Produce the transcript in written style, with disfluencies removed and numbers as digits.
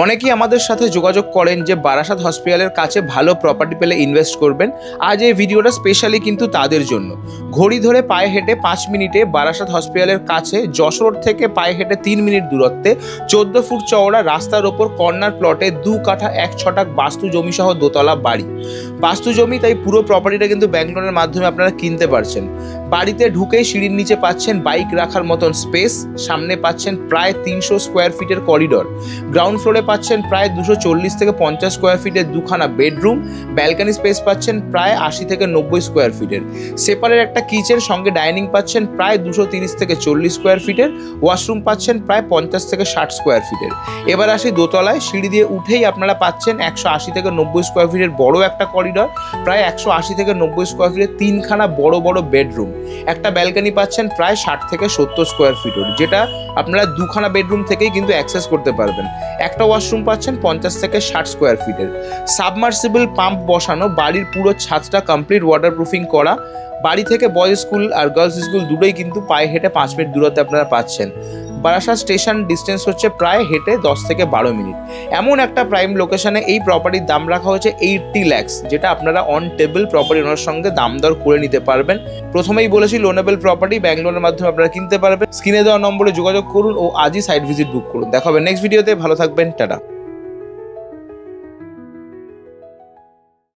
অনেকেই আমাদের সাথে যোগাযোগ করেন যে বারাসাত হসপিটালের কাছে ভালো প্রপার্টি পেলে ইনভেস্ট করবেন। আজ এই ভিডিওটা স্পেশালি কিন্তু তাদের জন্য। ঘড়ি ধরে পায়ে হেঁটে 5 মিনিটে বারাসাত হসপিটালের কাছে যশোর থেকে পায়ে হেঁটে 3 মিনিট দূরত্বে 14 ফুট চওড়া রাস্তার ওপর কর্নার প্লটে 2 কাঠা 1 ছটাক বাস্তু জমি সহ দোতলা বাড়ি। বাস্তু জমি, তাই পুরো প্রপার্টিটা কিন্তু ব্যাংক লোনের মাধ্যমে আপনারা কিনতে পারছেন। বাড়িতে ঢুকেই সিঁড়ির নিচে পাচ্ছেন বাইক রাখার মতন স্পেস, সামনে পাচ্ছেন প্রায় 300 স্কোয়ার ফিটের করিডর, গ্রাউন্ড ফ্লোরে পাচ্ছেন প্রায় 240 থেকে 50 স্কোয়ার ফিটের 2খানা বেডরুম, ব্যালকানি স্পেস পাচ্ছেন প্রায় 80 থেকে 90 স্কোয়ার ফিটের, সেপারেট একটা কিচেন সঙ্গে ডাইনিং পাচ্ছেন প্রায় 230 থেকে 40 স্কোয়ার ফিটের, ওয়াশরুম পাচ্ছেন প্রায় 50 থেকে 60 স্কোয়ার ফিটের। এবার আসি দোতলায়। সিঁড়ি দিয়ে উঠেই আপনারা পাচ্ছেন 180 থেকে 90 স্কোয়ার ফিটের বড় একটা করিডর, প্রায় 180 থেকে 90 স্কোয়ার ফিটের 3খানা বড় বড় বেডরুম, একটা ব্যালকানি পাচ্ছেন প্রায় 60 থেকে 70 স্কোয়ার ফিটের, যেটা আপনারা 2খানা বেডরুম থেকেই কিন্তু অ্যাক্সেস করতে পারবেন। একটা ওয়াশরুম পাচ্ছেন 50 থেকে 60 স্কোয়ার ফিটের। সাবমার্সিবল পাম্প বসানো, বাড়ির পুরো ছাদটা কমপ্লিট ওয়াটারপ্রুফিং করা। বাড়ি থেকে বয়েজ স্কুল আর গার্লস স্কুল দুটোই কিন্তু পায়ে হেঁটে 5 মিনিট দূরত্বে আপনারা পাচ্ছেন। বারাসাত স্টেশন ডিস্টেন্স হচ্ছে প্রায় হেঁটে 10 থেকে 12 মিনিট। এমন একটা প্রাইম লোকেশনে এই প্রপার্টির দাম রাখা হয়েছে 80 lakhs, যেটা আপনারা অন টেবল প্রপার্টি ওনার সঙ্গে দাম দর করে নিতে পারবেন। প্রথমেই বলেছি লোনেবল প্রপার্টি ব্যাংক লোনের মাধ্যমে আপনারা কিনতে পারবেন। স্ক্রিনে দেওয়া নম্বরে যোগাযোগ করুন ও আজই সাইট ভিজিট বুক করুন। দেখা হবে নেক্সট ভিডিওতে। ভালো থাকবেন, টাটা।